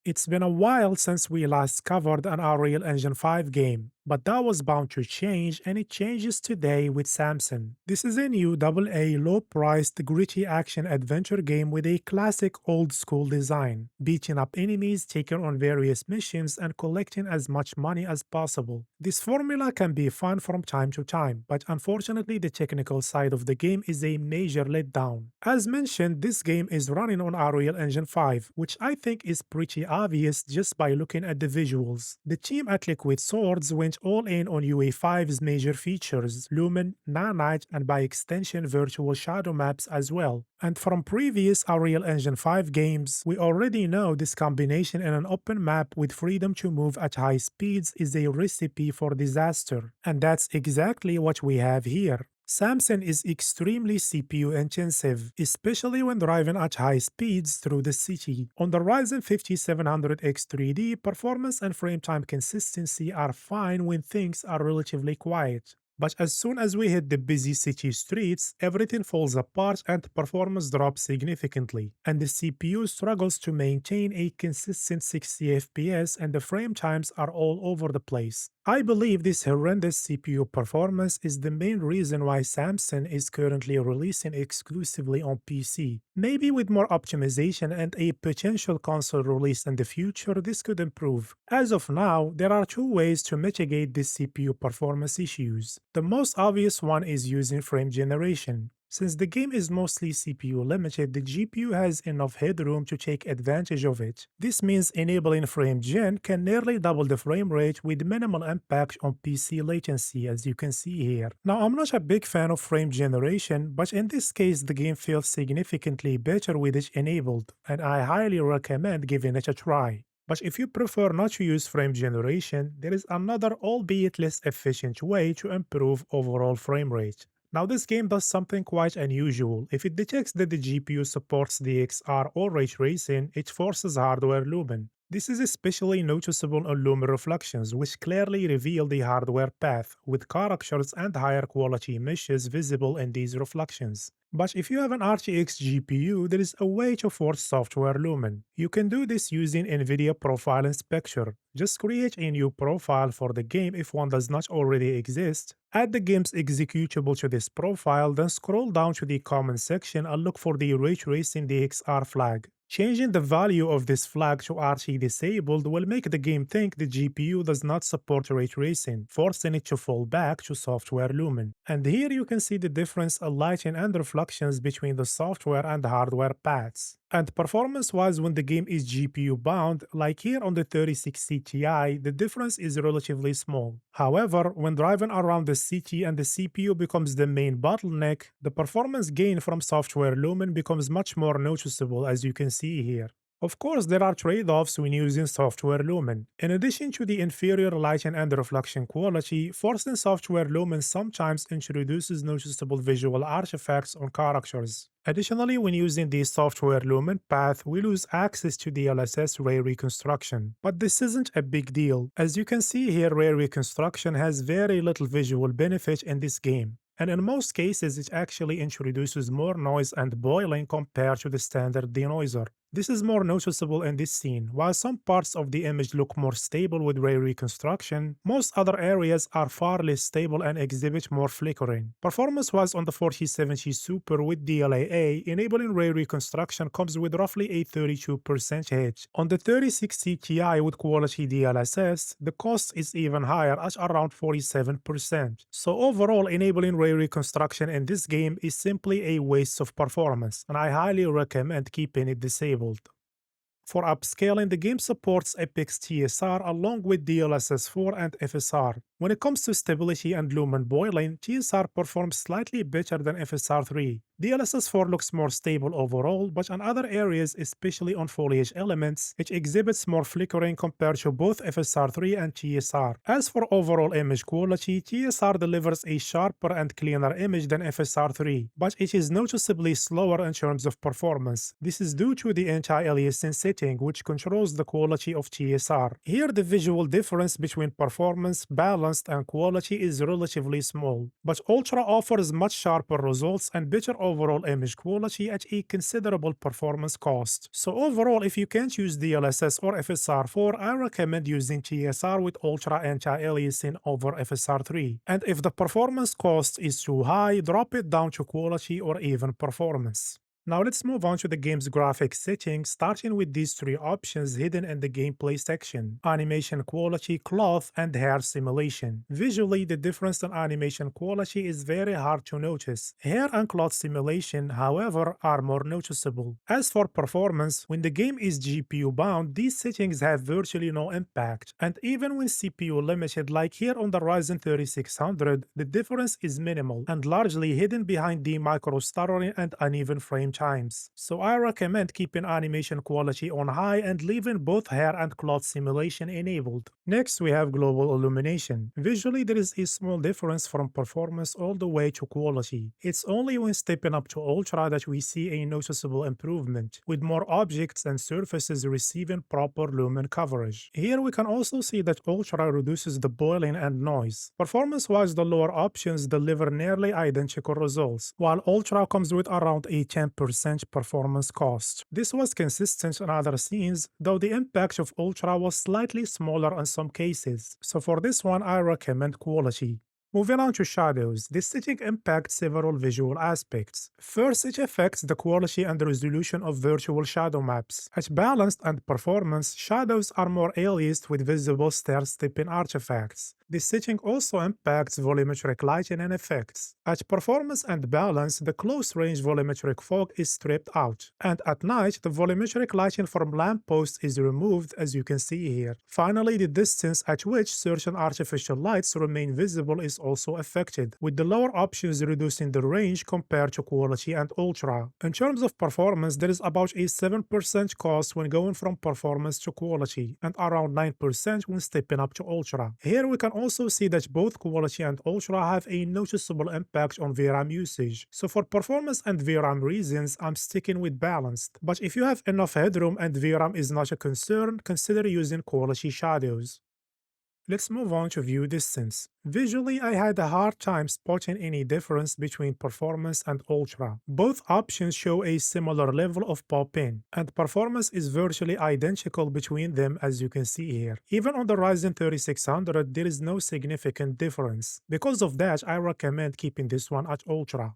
It's been a while since we last covered an Unreal Engine 5 game, but that was bound to change, and it changes today with Samson. This is a new AA low-priced gritty action adventure game with a classic old-school design, beating up enemies, taking on various missions, and collecting as much money as possible. This formula can be fun from time to time, but unfortunately the technical side of the game is a major letdown. As mentioned, this game is running on Unreal Engine 5, which I think is pretty obvious just by looking at the visuals. The team at Liquid Swords went all in on UE5's major features, Lumen, Nanite, and by extension virtual shadow maps as well. And from previous Unreal Engine 5 games, we already know this combination in an open map with freedom to move at high speeds is a recipe for disaster. And that's exactly what we have here. Samson is extremely CPU intensive, especially when driving at high speeds through the city. On the Ryzen 5700X 3D, performance and frame time consistency are fine when things are relatively quiet. But as soon as we hit the busy city streets, everything falls apart and performance drops significantly, and the CPU struggles to maintain a consistent 60 FPS and the frame times are all over the place. I believe this horrendous CPU performance is the main reason why Samson is currently releasing exclusively on PC. Maybe with more optimization and a potential console release in the future, this could improve. As of now, there are two ways to mitigate these CPU performance issues. The most obvious one is using frame generation. Since the game is mostly CPU limited, the GPU has enough headroom to take advantage of it. This means enabling frame gen can nearly double the frame rate with minimal impact on PC latency, as you can see here. Now, I'm not a big fan of frame generation, but in this case the game feels significantly better with it enabled, and I highly recommend giving it a try. But if you prefer not to use frame generation, there is another albeit less efficient way to improve overall frame rate. Now this game does something quite unusual. If it detects that the GPU supports DXR or ray tracing, it forces hardware lumen. This is especially noticeable on Lumen reflections, which clearly reveal the hardware path, with characters and higher quality meshes visible in these reflections. But if you have an RTX GPU, there is a way to force software lumen. You can do this using NVIDIA Profile Inspector. Just create a new profile for the game if one does not already exist, add the game's executable to this profile, then scroll down to the comment section and look for the Ray Tracing DXR flag. Changing the value of this flag to RT disabled will make the game think the GPU does not support ray tracing, forcing it to fall back to software lumen. And here you can see the difference in lighting and reflections between the software and hardware paths. And performance-wise, when the game is GPU bound, like here on the 3060 Ti, the difference is relatively small. However, when driving around the city and the CPU becomes the main bottleneck, the performance gain from software lumen becomes much more noticeable, as you can see here. Of course, there are trade-offs when using software lumen. In addition to the inferior lighting and reflection quality, forcing software lumen sometimes introduces noticeable visual artifacts on characters. Additionally, when using the software lumen path, we lose access to DLSS Ray Reconstruction. But this isn't a big deal. As you can see here, Ray Reconstruction has very little visual benefit in this game. And in most cases, it actually introduces more noise and boiling compared to the standard denoiser. This is more noticeable in this scene. While some parts of the image look more stable with ray reconstruction, most other areas are far less stable and exhibit more flickering. Performance-wise on the 4070 Super with DLAA, enabling ray reconstruction comes with roughly a 32% hit. On the 3060 Ti with quality DLSS, the cost is even higher at around 47%. So overall, enabling ray reconstruction in this game is simply a waste of performance, and I highly recommend keeping it disabled. For upscaling, the game supports Epic's TSR along with DLSS 4 and FSR. When it comes to stability and lumen boiling, TSR performs slightly better than FSR 3. DLSS 4 looks more stable overall, but in other areas, especially on foliage elements, it exhibits more flickering compared to both FSR 3 and TSR. As for overall image quality, TSR delivers a sharper and cleaner image than FSR 3, but it is noticeably slower in terms of performance. This is due to the anti-aliasing setting, which controls the quality of TSR. Here, the visual difference between performance, balance, balanced and quality is relatively small, but Ultra offers much sharper results and better overall image quality at a considerable performance cost. So overall, if you can't use DLSS or FSR4, I recommend using TSR with Ultra Anti-Aliasing over FSR3. And if the performance cost is too high, drop it down to quality or even performance. Now let's move on to the game's graphics settings, starting with these three options hidden in the gameplay section: animation quality, cloth, and hair simulation. Visually, the difference in animation quality is very hard to notice. Hair and cloth simulation, however, are more noticeable. As for performance, when the game is GPU bound, these settings have virtually no impact, and even when CPU limited like here on the Ryzen 3600, the difference is minimal and largely hidden behind the micro stuttering and uneven frame times. So I recommend keeping animation quality on high and leaving both hair and cloth simulation enabled. Next, we have global illumination. Visually, there is a small difference from performance all the way to quality. It's only when stepping up to Ultra that we see a noticeable improvement, with more objects and surfaces receiving proper lumen coverage. Here we can also see that Ultra reduces the boiling and noise. Performance-wise, the lower options deliver nearly identical results, while Ultra comes with around a 10% performance cost. This was consistent in other scenes, though the impact of Ultra was slightly smaller in some cases. So for this one, I recommend quality. Moving on to shadows, this setting impacts several visual aspects. First, it affects the quality and resolution of virtual shadow maps. At balanced and performance, shadows are more aliased with visible stair-stepping artifacts. This setting also impacts volumetric lighting and effects. At performance and balance, the close-range volumetric fog is stripped out, and at night, the volumetric lighting from lampposts is removed, as you can see here. Finally, the distance at which certain artificial lights remain visible is also affected, with the lower options reducing the range compared to quality and ultra. In terms of performance, there is about a 7% cost when going from performance to quality, and around 9% when stepping up to ultra. Here we can also see that both quality and ultra have a noticeable impact on VRAM usage. So for performance and VRAM reasons, I'm sticking with balanced. But if you have enough headroom and VRAM is not a concern, consider using quality shadows. Let's move on to view distance. Visually, I had a hard time spotting any difference between performance and ultra. Both options show a similar level of pop-in, and performance is virtually identical between them, as you can see here. Even on the Ryzen 3600, there is no significant difference. Because of that, I recommend keeping this one at ultra.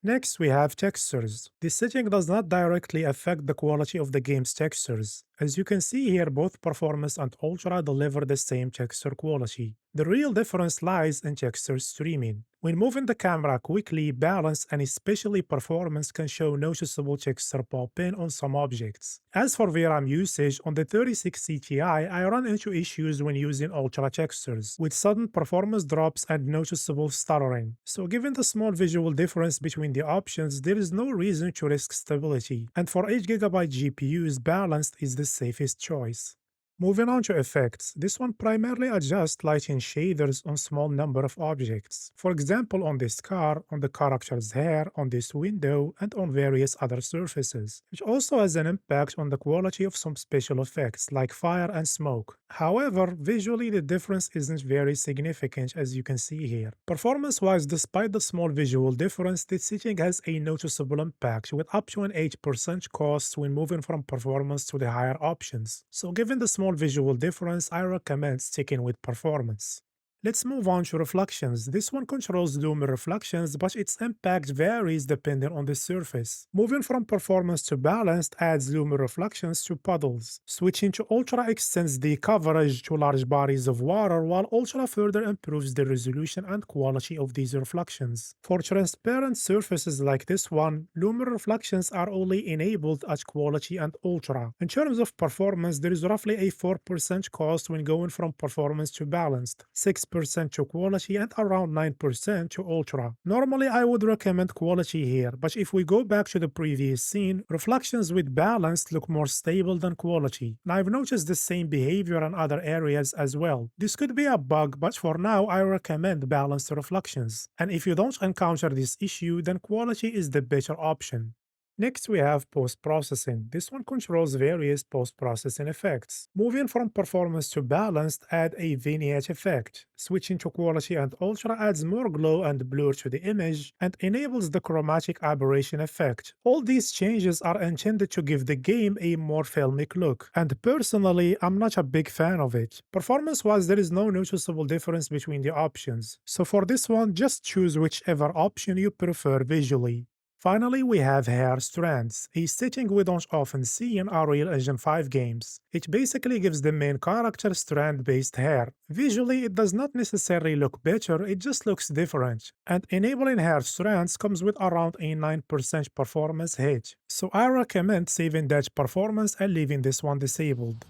Next, we have textures. This setting does not directly affect the quality of the game's textures. As you can see here, both performance and ultra deliver the same texture quality. The real difference lies in texture streaming. When moving the camera quickly, balance and especially performance can show noticeable texture pop-in on some objects. As for VRAM usage, on the 36 Ti, I run into issues when using ultra textures, with sudden performance drops and noticeable stuttering. So given the small visual difference between the options, there is no reason to risk stability. And for 8GB GPUs, balanced is the safest choice. Moving on to effects, this one primarily adjusts lighting shaders on small number of objects. For example, on this car, on the character's hair, on this window, and on various other surfaces. It also has an impact on the quality of some special effects, like fire and smoke. However, visually the difference isn't very significant, as you can see here. Performance-wise, despite the small visual difference, this setting has a noticeable impact, with up to an 8% cost when moving from performance to the higher options. So given the small visual difference, I recommend sticking with performance. Let's move on to reflections. This one controls Lumen reflections, but its impact varies depending on the surface. Moving from performance to balanced adds Lumen reflections to puddles. Switching to ultra extends the coverage to large bodies of water, while ultra further improves the resolution and quality of these reflections. For transparent surfaces like this one, Lumen reflections are only enabled at quality and ultra. In terms of performance, there is roughly a 4% cost when going from performance to balanced, 6% to quality, and around 9% to ultra. Normally, I would recommend quality here, but if we go back to the previous scene, reflections with balanced look more stable than quality. And I've noticed the same behavior in other areas as well. This could be a bug, but for now, I recommend balanced reflections. And if you don't encounter this issue, then quality is the better option. Next, we have post-processing. This one controls various post-processing effects. Moving from performance to balanced, add a vignette effect. Switching to quality and ultra adds more glow and blur to the image and enables the chromatic aberration effect. All these changes are intended to give the game a more filmic look, and personally, I'm not a big fan of it. Performance-wise, there is no noticeable difference between the options, so for this one, just choose whichever option you prefer visually. Finally, we have hair strands, a setting we don't often see in our Unreal Engine 5 games. It basically gives the main character strand-based hair. Visually, it does not necessarily look better, it just looks different. And enabling hair strands comes with around a 9% performance hit. So I recommend saving that performance and leaving this one disabled.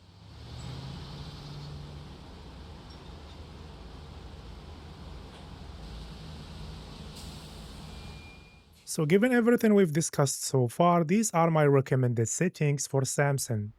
So given everything we've discussed so far, these are my recommended settings for Samson.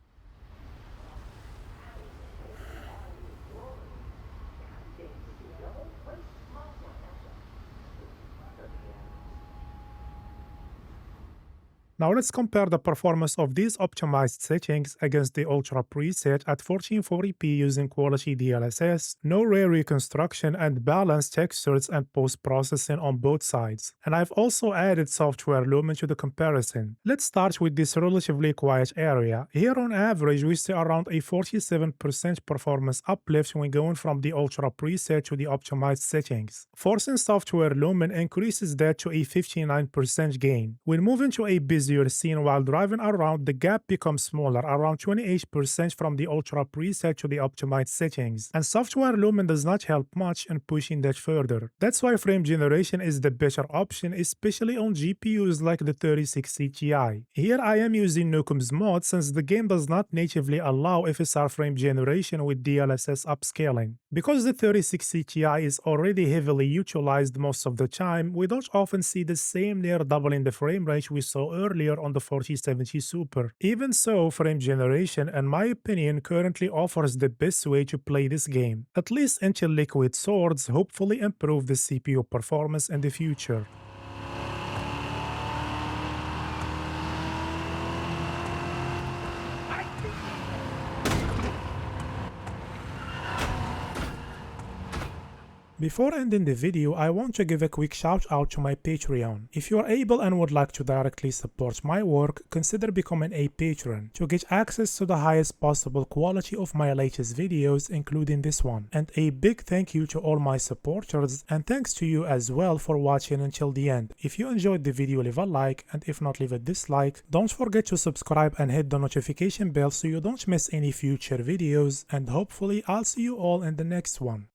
Now let's compare the performance of these optimized settings against the Ultra preset at 1440p using quality DLSS, no Ray Reconstruction, and balanced textures and post-processing on both sides. And I've also added software Lumen to the comparison. Let's start with this relatively quiet area. Here on average, we see around a 47% performance uplift when going from the Ultra preset to the optimized settings. Forcing software Lumen increases that to a 59% gain. When moving to a busier scene while driving around, the gap becomes smaller, around 28% from the Ultra preset to the optimized settings, and software Lumen does not help much in pushing that further. That's why frame generation is the better option, especially on GPUs like the 3060 Ti. Here I am using Nukum's mod since the game does not natively allow FSR frame generation with DLSS upscaling. Because the 3060 Ti is already heavily utilized most of the time, we don't often see the same near doubling the frame rate we saw earlier on the 4070 Super. Even so, frame generation, in my opinion, currently offers the best way to play this game. At least until Liquid Swords hopefully improve the CPU performance in the future. Before ending the video, I want to give a quick shout out to my Patreon. If you are able and would like to directly support my work, consider becoming a patron to get access to the highest possible quality of my latest videos, including this one. And a big thank you to all my supporters, and thanks to you as well for watching until the end. If you enjoyed the video, leave a like, and if not, leave a dislike. Don't forget to subscribe and hit the notification bell so you don't miss any future videos, and hopefully I'll see you all in the next one.